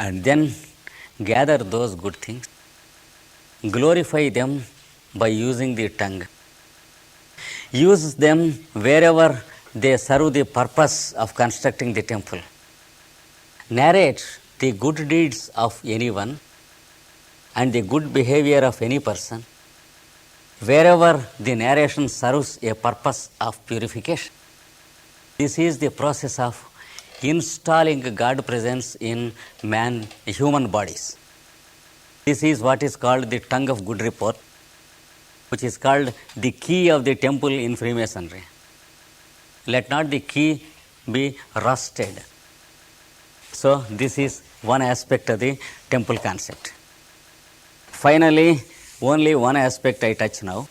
and then gather those good things, glorify them by using the tongue, use them wherever they serve the purpose of constructing the temple, narrate the good deeds of anyone and the good behavior of any person, wherever the narration serves a purpose of purification. This is the process of installing God presence in human bodies. This is what is called the tongue of good report, which is called the key of the temple in Freemasonry. Let not the key be rusted. So this is one aspect of the temple concept. Finally, only one aspect I touch now.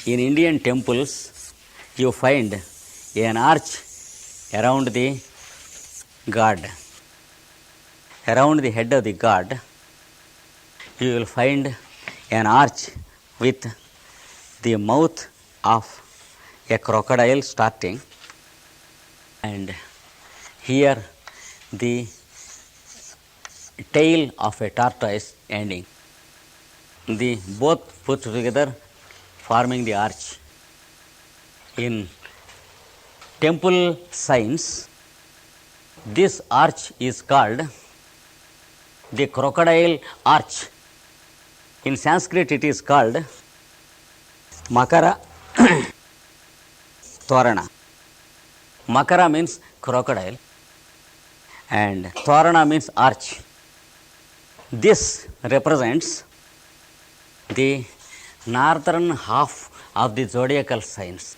In Indian temples, you find an arch around the god. Around the head of the god, you will find an arch with the mouth of a crocodile starting, and here the tail of a tortoise ending. The both put together forming the arch. In temple science, this arch is called the crocodile arch. In Sanskrit, it is called Makara Torana. Makara means crocodile and Torana means arch. This represents the northern half of the zodiacal signs.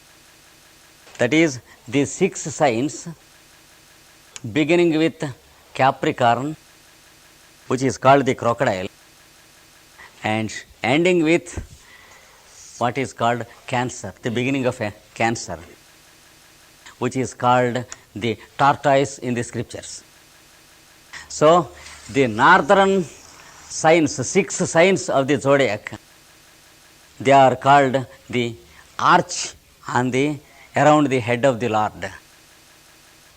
That is, the 6 signs beginning with Capricorn, which is called the crocodile, and ending with what is called Cancer, the beginning of a Cancer, which is called the tortoise in the scriptures. So, the northern signs, 6 signs of the zodiac, they are called the arch on the around the head of the Lord.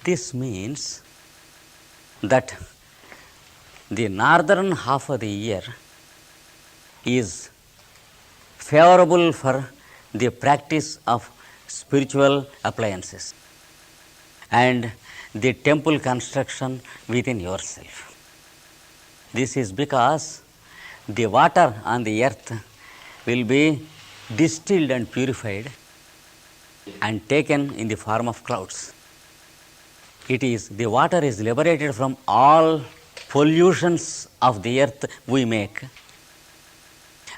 This means that the northern half of the year is favorable for the practice of spiritual appliances and the temple construction within yourself. This is because the water on the earth will be distilled and purified and taken in the form of clouds. It is the water is liberated from all pollutions of the earth we make,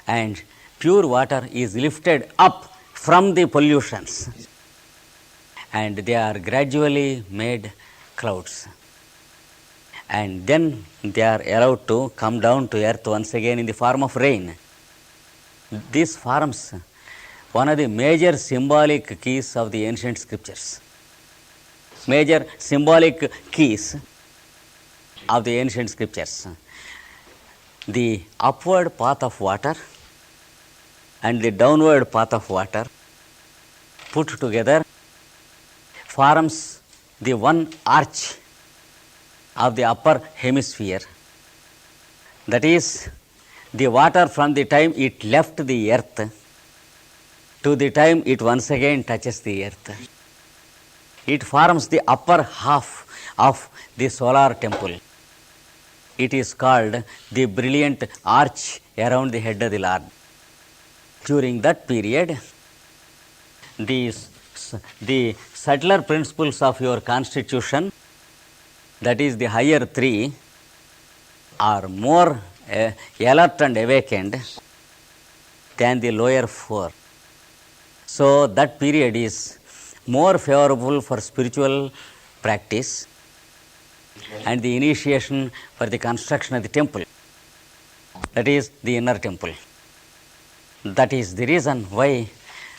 and pure water is lifted up from the pollutions, and they are gradually made clouds, and then they are allowed to come down to earth once again in the form of rain. This forms one of the major symbolic keys of the ancient scriptures. Major symbolic keys of the ancient scriptures. The upward path of water and the downward path of water put together forms the one arch of the upper hemisphere. That is, the water from the time it left the earth to the time it once again touches the earth. It forms the upper half of the solar temple. It is called the brilliant arch around the head of the Lord. During that period, the subtler principles of your constitution, that is the higher 3, are more alert and awakened than the lower 4. So that period is more favorable for spiritual practice and the initiation for the construction of the temple, that is the inner temple. That is the reason why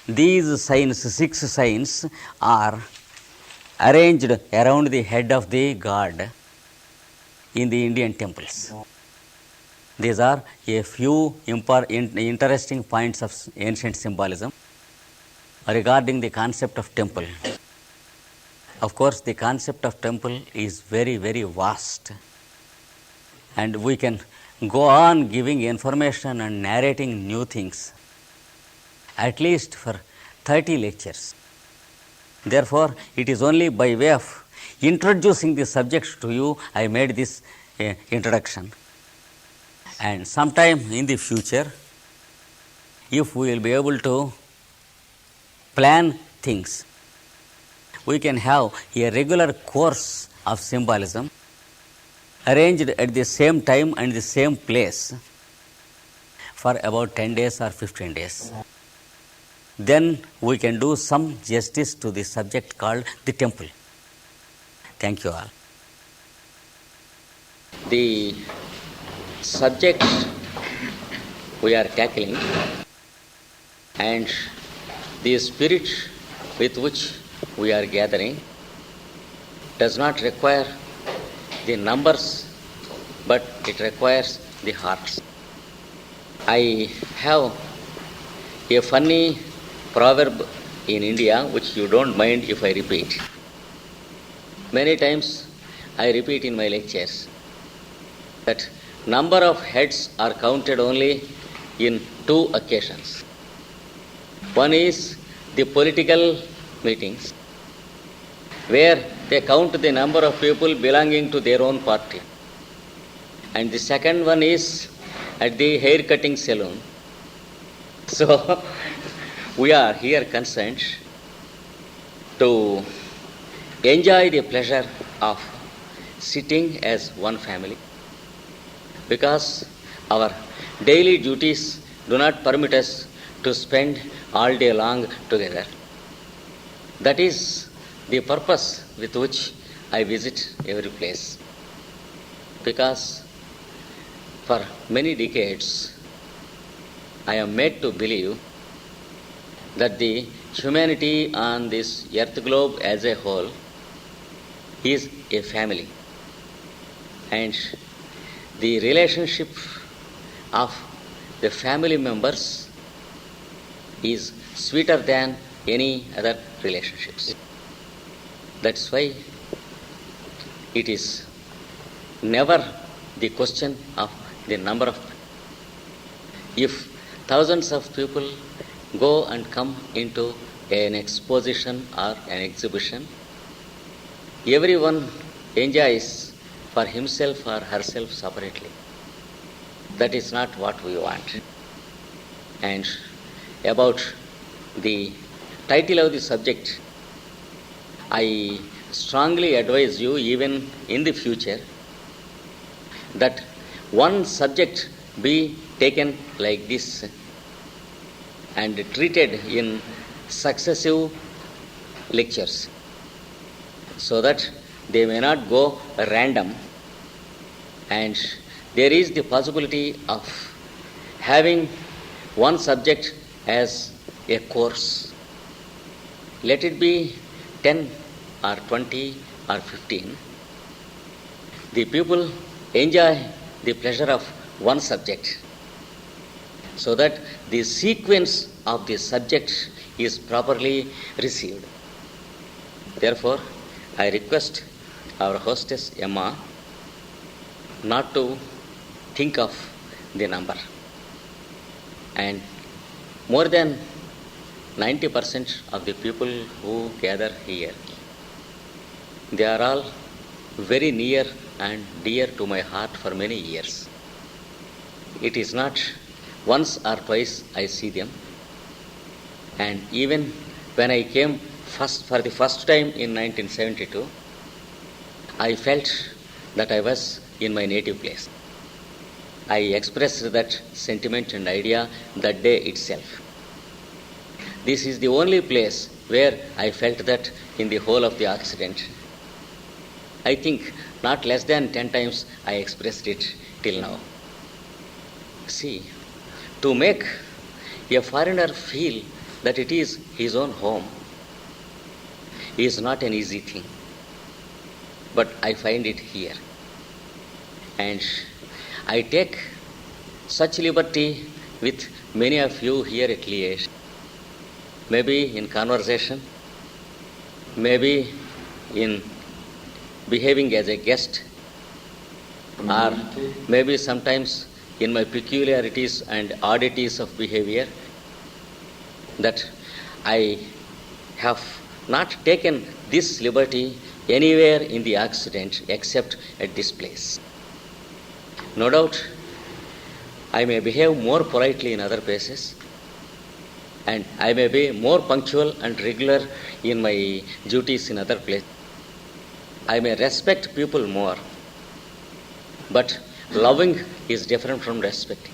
these signs, 6 signs, are arranged around the head of the god in the Indian temples. These are a few interesting points of ancient symbolism regarding the concept of temple. Of course, the concept of temple is very, very vast. and we can go on giving information and narrating new things at least for 30 lectures. Therefore, it is only by way of introducing the subject to you I made this introduction. And sometime in the future, if we will be able to plan things, we can have a regular course of symbolism arranged at the same time and the same place for about 10 days or 15 days. Then we can do some justice to the subject called the temple. Thank you all. The subject we are tackling and the spirit with which we are gathering does not require the numbers, but it requires the hearts. I have a funny proverb in India which you don't mind if I repeat. Many times I repeat in my lectures that number of heads are counted only in two occasions. One is the political meetings, where they count the number of people belonging to their own party. And the second one is at the hair cutting salon. So, we are here concerned to enjoy the pleasure of sitting as one family, because our daily duties do not permit us to spend all day long together. That is the purpose with which I visit every place, because for many decades I am made to believe that the humanity on this earth globe as a whole is a family, and the relationship of the family members is sweeter than any other relationships. That's why it is never the question of the number of. If thousands of people go and come into an exposition or an exhibition, everyone enjoys for himself or herself separately. That is not what we want. And about the title of the subject, I strongly advise you, even in the future, that one subject be taken like this and treated in successive lectures, so that they may not go random, and there is the possibility of having one subject as a course. Let it be 10 or 20 or 15. The people enjoy the pleasure of one subject, so that the sequence of the subject is properly received. Therefore, I request our hostess Emma not to think of the number. And more than 90% of the people who gather here, they are all very near and dear to my heart for many years. It is not once or twice I see them. And even when I came for the first time in 1972, I felt that I was in my native place. I expressed that sentiment and idea that day itself. This is the only place where I felt that in the whole of the Occident. I think not less than 10 times I expressed it till now. See, to make a foreigner feel that it is his own home is not an easy thing, but I find it here. And I take such liberty with many of you here at Liège, maybe in conversation, maybe in behaving as a guest, or maybe sometimes in my peculiarities and oddities of behavior, that I have not taken this liberty anywhere in the Occident except at this place. No doubt, I may behave more politely in other places, and I may be more punctual and regular in my duties in other places. I may respect people more, but loving is different from respecting.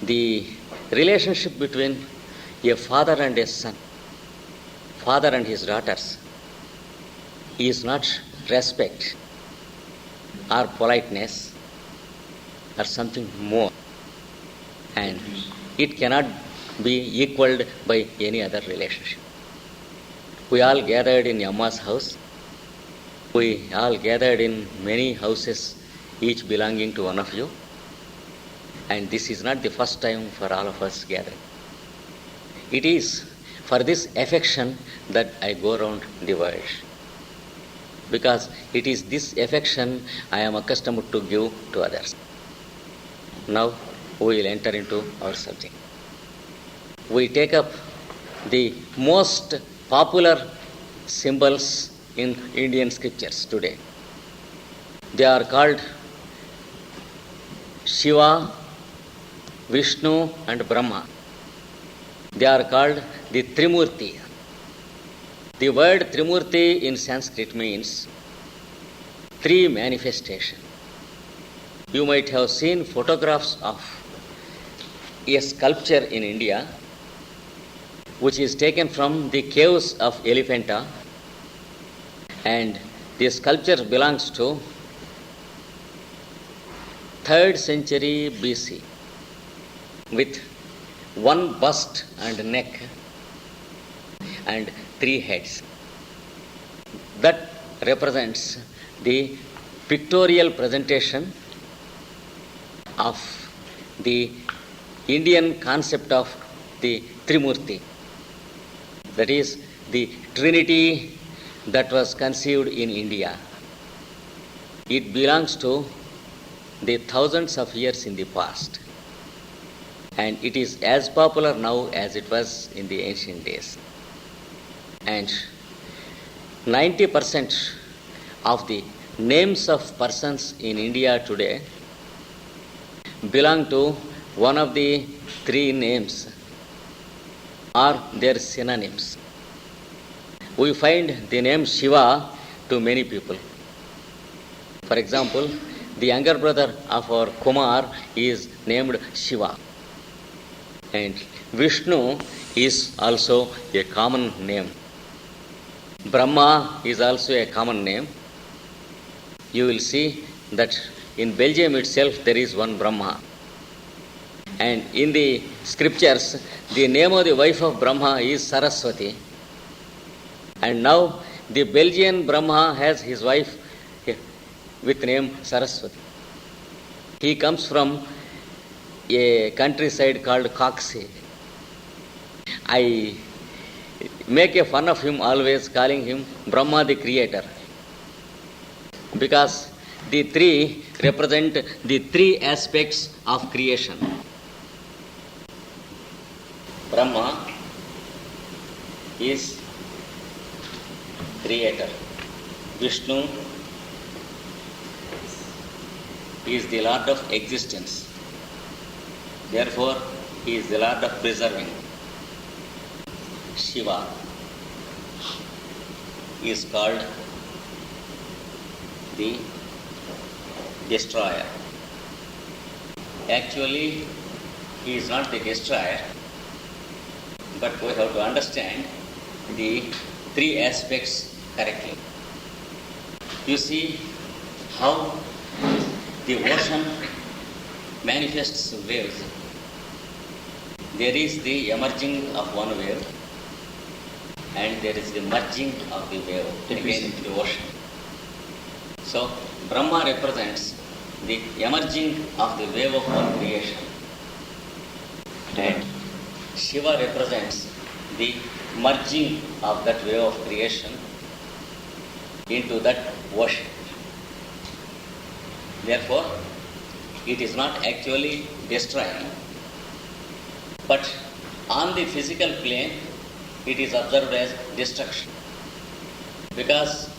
The relationship between a father and a son, father and his daughters, is not respect or politeness or something more, and it cannot be equaled by any other relationship. We all gathered in Yamma's house. We all gathered in many houses, each belonging to one of you. And this is not the first time for all of us gathering. It is for this affection that I go around the world. Because it is this affection I am accustomed to give to others. Now we will enter into our subject. We take up the most popular symbols in Indian scriptures today. They are called Shiva, Vishnu and Brahma. They are called the Trimurti. The word Trimurti in Sanskrit means three manifestation. You might have seen photographs of a sculpture in India which is taken from the caves of Elephanta, and the sculpture belongs to 3rd century BC with one bust and neck and 3 heads. That represents the pictorial presentation of the Indian concept of the Trimurti. That is the Trinity that was conceived in India. It belongs to the thousands of years in the past, and it is as popular now as it was in the ancient days. And 90% of the names of persons in India today belong to one of the 3 names or their synonyms. We find the name Shiva to many people. For example, the younger brother of our Kumar is named Shiva. And Vishnu is also a common name. Brahma is also a common name. You will see that in Belgium itself there is one Brahma. And in the scriptures, the name of the wife of Brahma is Saraswati. And now the Belgian Brahma has his wife with name Saraswati. He comes from a countryside called Coxey. I make a fun of him always, calling him Brahma the creator, because the 3 represent the 3 aspects of creation. Brahma is creator. Vishnu is the Lord of existence. Therefore, he is the Lord of preserving. Shiva is called the destroyer. Actually, he is not the destroyer, but we have to understand the 3 aspects correctly. You see how the ocean manifests waves. There is the emerging of one wave, and there is the merging of the wave again into the ocean. So, Brahma represents the emerging of the wave of one creation, and Shiva represents the merging of that wave of creation into that ocean. Therefore, it is not actually destroying, but on the physical plane, it is observed as destruction. Because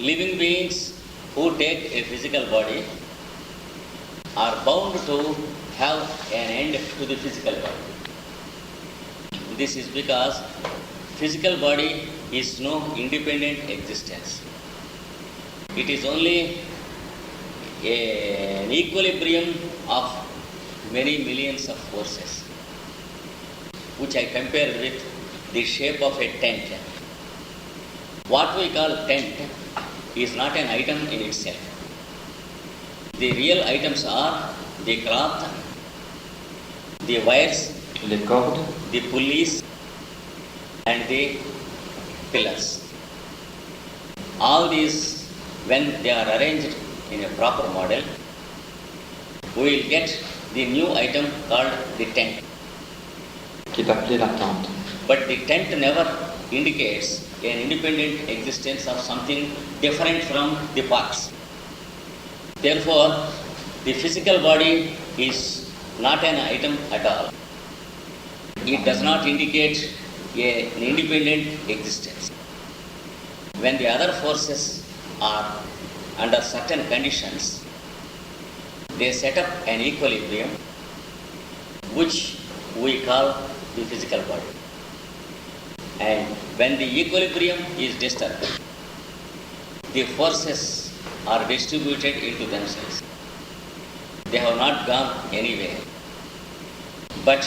living beings who take a physical body are bound to have an end to the physical body. This is because physical body is no independent existence. It is only an equilibrium of many millions of forces, which I compare with the shape of a tent. What we call tent is not an item in itself. The real items are the cloth, the wires, les cordes, the pulleys, and the pillars. All these, when they are arranged in a proper model, we will get the new item called the tent. qui est appelée la tente. But the tent never indicates an independent existence of something different from the parts. Therefore, the physical body is not an item at all. It does not indicate an independent existence. When the other forces are under certain conditions, they set up an equilibrium which we call the physical body. And when the equilibrium is disturbed, the forces are distributed into themselves. They have not gone anywhere. But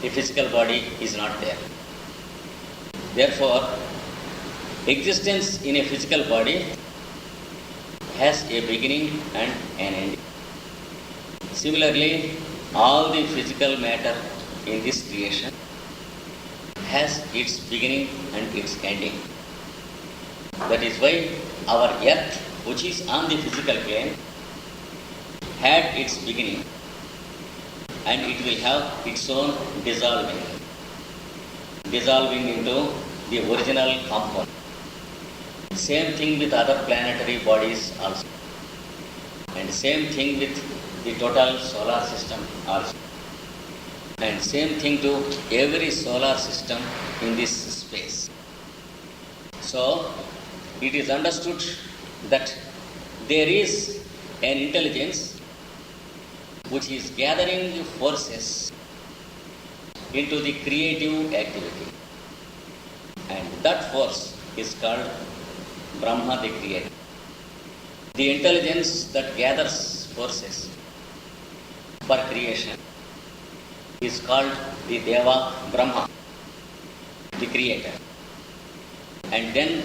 the physical body is not there. Therefore, existence in a physical body has a beginning and an end. Similarly, all the physical matter in this creation has its beginning and its ending. That is why our earth, which is on the physical plane, had its beginning and it will have its own dissolving into the original component. Same thing with other planetary bodies also. And same thing with the total solar system also. And same thing to every solar system in this space. So, it is understood that there is an intelligence which is gathering forces into the creative activity. And that force is called Brahma, the creator. The intelligence that gathers forces for creation is called the Deva Brahma, the creator. And then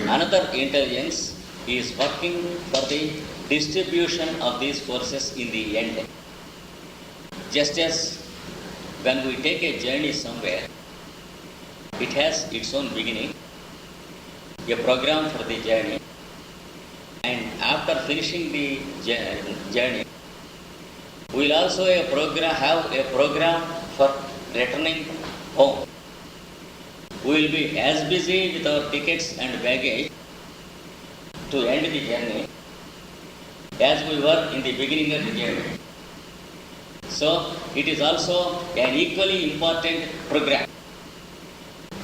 another intelligence is working for the distribution of these forces in the end. Just as when we take a journey somewhere, it has its own beginning, a program for the journey, and after finishing the journey, we will also have a program for returning home. We will be as busy with our tickets and baggage to end the journey as we were in the beginning of the journey. So, it is also an equally important program.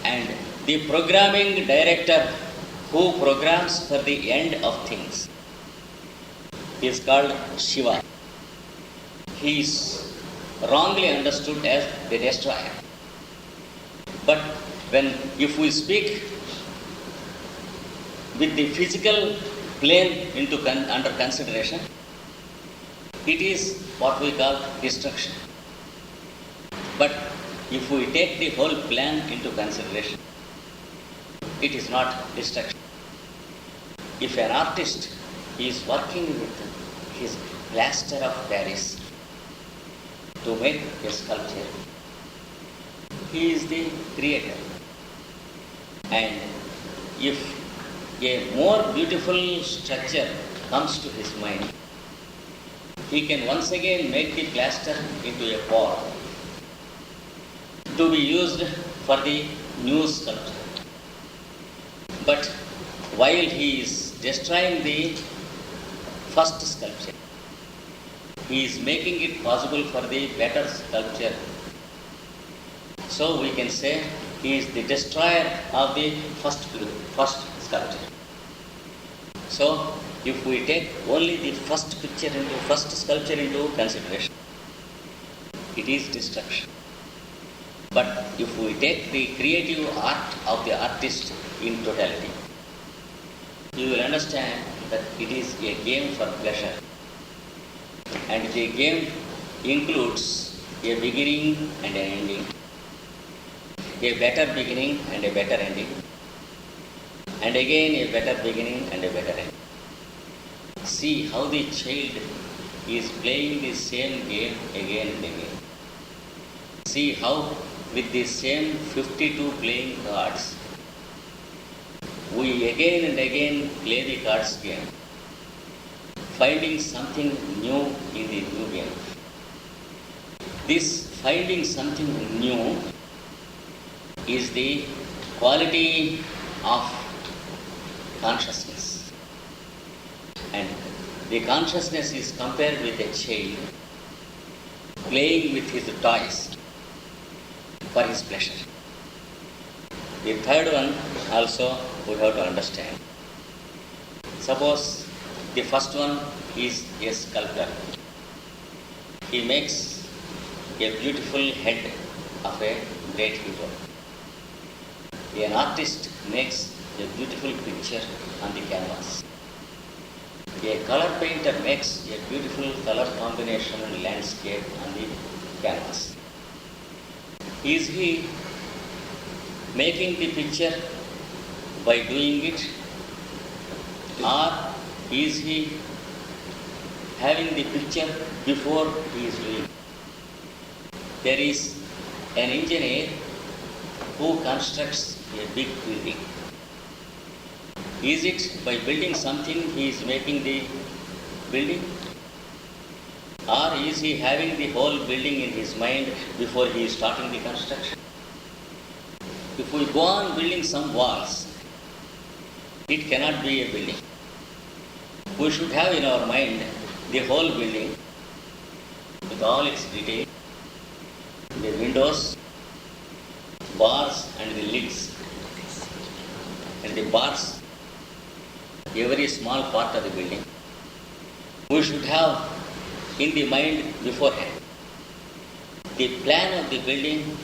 And the programming director who programs for the end of things is called Shiva. He is wrongly understood as the destroyer. But if we speak with the physical plane under consideration, it is what we call destruction. But if we take the whole plan into consideration, it is not destruction. If an artist is working with his plaster of Paris to make a sculpture, he is the creator. And if a more beautiful structure comes to his mind, he can once again make the plaster into a pot to be used for the new sculpture. But while he is destroying the first sculpture. He is making it possible for the better sculpture. So we can say he is the destroyer of the first sculpture. So if we take only the first sculpture into consideration, it is destruction. But if we take the creative art of the artist in totality, you will understand that it is a game for pleasure. And the game includes a beginning and an ending, a better beginning and a better ending, and again a better beginning and a better ending. See how the child is playing the same game again and again. See how with the same 52 playing cards, we again and again play the cards game, finding something new in the new game. This finding something new is the quality of consciousness. And the consciousness is compared with a child playing with his toys for his pleasure. The third one also we have to understand. Suppose the first one is a sculptor. He makes a beautiful head of a great hero. An artist makes a beautiful picture on the canvas. A color painter makes a beautiful color combination and landscape on the canvas. Is he making the picture by doing it, or is he having the picture before he is doing it? There is an engineer who constructs a big building. Is it by building something he is making the building? Or is he having the whole building in his mind before he is starting the construction? If we go on building some walls, it cannot be a building. We should have in our mind the whole building with all its details, the windows, bars and the lids, and the bars, every small part of the building. We should have in the mind beforehand. The plan of the building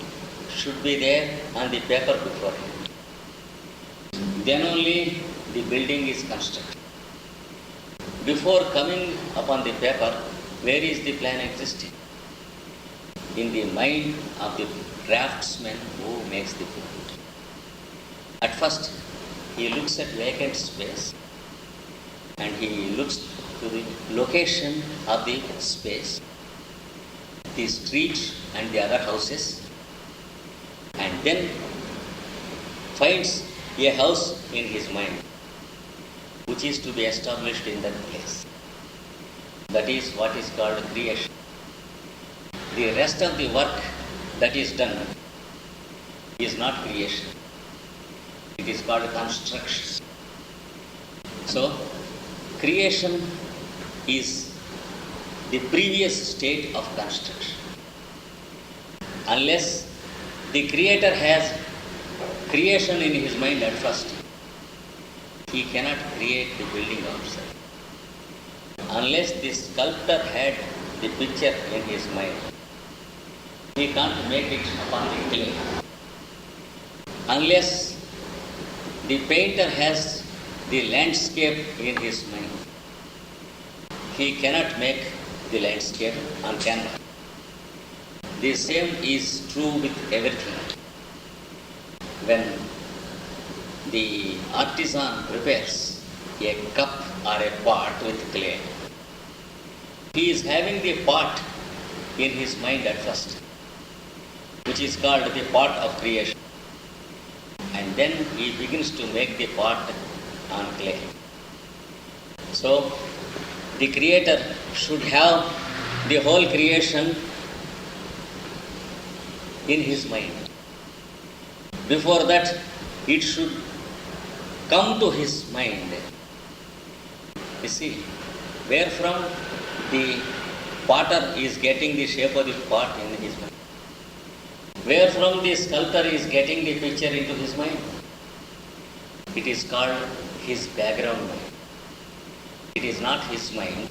should be there on the paper beforehand. Then only the building is constructed. Before coming upon the paper, where is the plan existing? In the mind of the craftsman who makes the building. At first, he looks at vacant space and he looks to the location of the space, the street and the other houses, and then finds a house in his mind which is to be established in that place. That is what is called creation. The rest of the work that is done is not creation. It is called construction. So, creation is the previous state of construction. Unless the creator has creation in his mind at first, he cannot create the building outside. Unless the sculptor had the picture in his mind, he can't make it upon the clay. Unless the painter has the landscape in his mind, he cannot make the landscape on canvas. The same is true with everything. When the artisan prepares a cup or a pot with clay, he is having the pot in his mind at first, which is called the pot of creation. And then he begins to make the pot on clay. So, the creator should have the whole creation in his mind. Before that, it should come to his mind. You see, where from the potter is getting the shape of the pot in his mind, where from the sculptor is getting the picture into his mind. It is called his background mind. It is not his mind,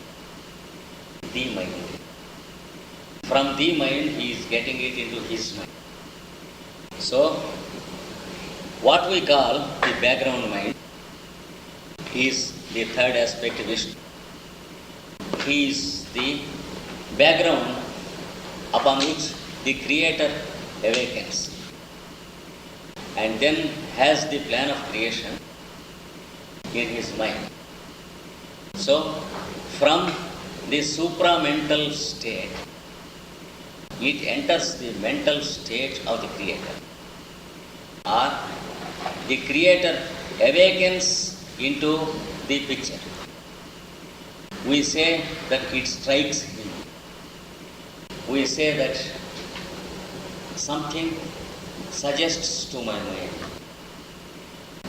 the mind. From the mind he is getting it into his mind. So, what we call the background mind is the third aspect, Vishnu. He is the background upon which the Creator awakens and then has the plan of creation in his mind. So, from the supramental state, it enters the mental state of the Creator, or the Creator awakens into the picture. We say that it strikes him. We say that something suggests to my mind.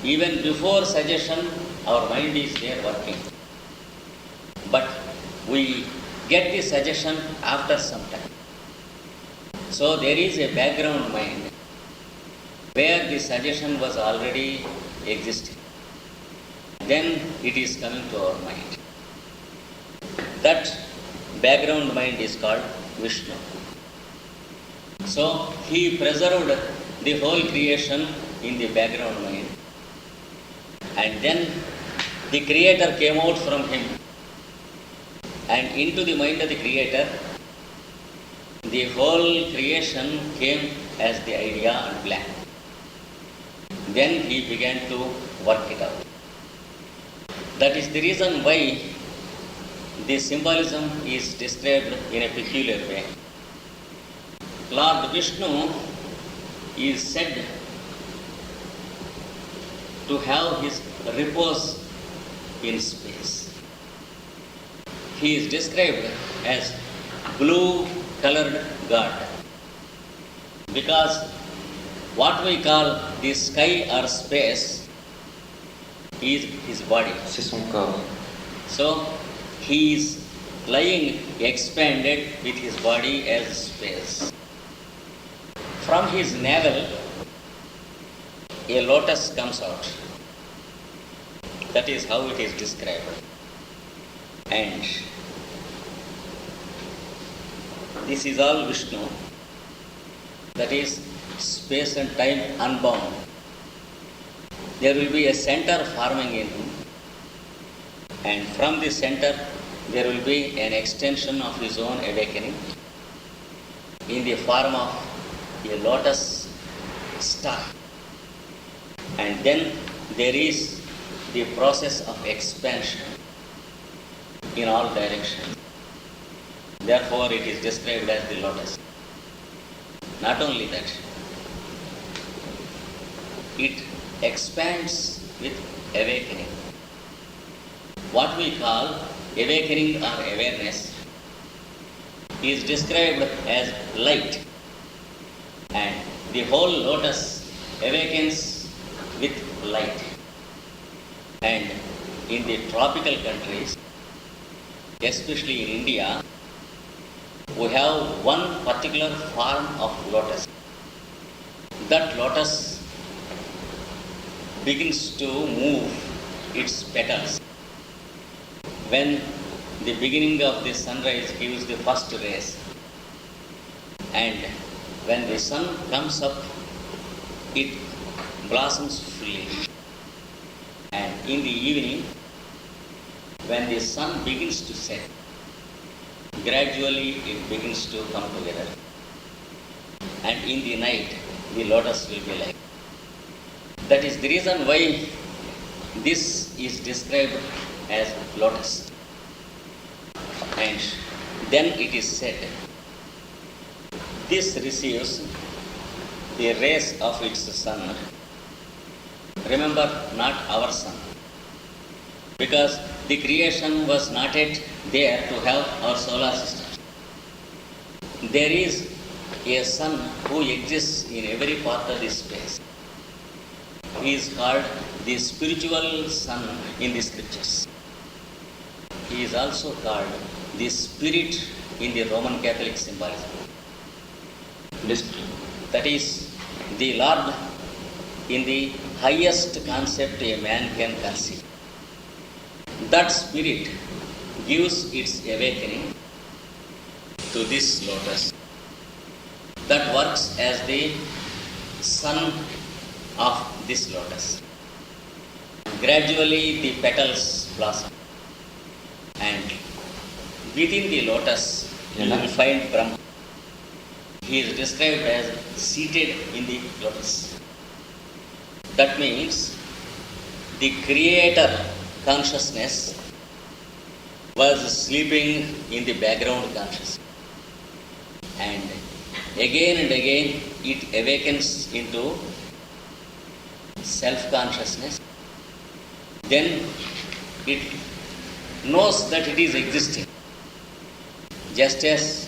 Even before suggestion, our mind is there working. But we get the suggestion after some time. So there is a background mind where the suggestion was already existing. Then it is coming to our mind. That background mind is called Vishnu. So he preserved the whole creation in the background mind. And then the Creator came out from him. And into the mind of the Creator, the whole creation came as the idea and plan. Then he began to work it out. That is the reason why the symbolism is described in a peculiar way. Lord Vishnu is said to have his repose in space. He is described as blue colored God because what we call the sky or space is his body. C'est son corps. So he is lying expanded with his body as space. From his navel, a lotus comes out. That is how it is described. And this is all Vishnu. That is space and time unbound. There will be a center forming in him. And from the center, there will be an extension of his own awakening in the form of a lotus star. And then there is the process of expansion in all directions. Therefore, it is described as the lotus. Not only that, it expands with awakening. What we call awakening or awareness is described as light, and the whole lotus awakens with light. And in the tropical countries, especially in India, we have one particular form of lotus. That lotus begins to move its petals when the beginning of the sunrise gives the first rays, and when the sun comes up, it blossoms fully. And in the evening, when the sun begins to set, gradually it begins to come together. And in the night, the lotus will be like. That is the reason why this is described as lotus. And then it is said, this receives the rays of its sun. Remember, not our sun. Because the creation was not yet there to have our solar system. There is a sun who exists in every part of this space. He is called the spiritual sun in the scriptures. He is also called the spirit in the Roman Catholic symbolism. L'esprit. That is, the Lord in the highest concept a man can conceive. That spirit gives its awakening to this lotus that works as the sun of this lotus. Gradually the petals blossom, and within the lotus you will find Brahma. He is described as seated in the lotus. That means the creator consciousness was sleeping in the background consciousness. And again it awakens into self-consciousness. Then it knows that it is existing. Just as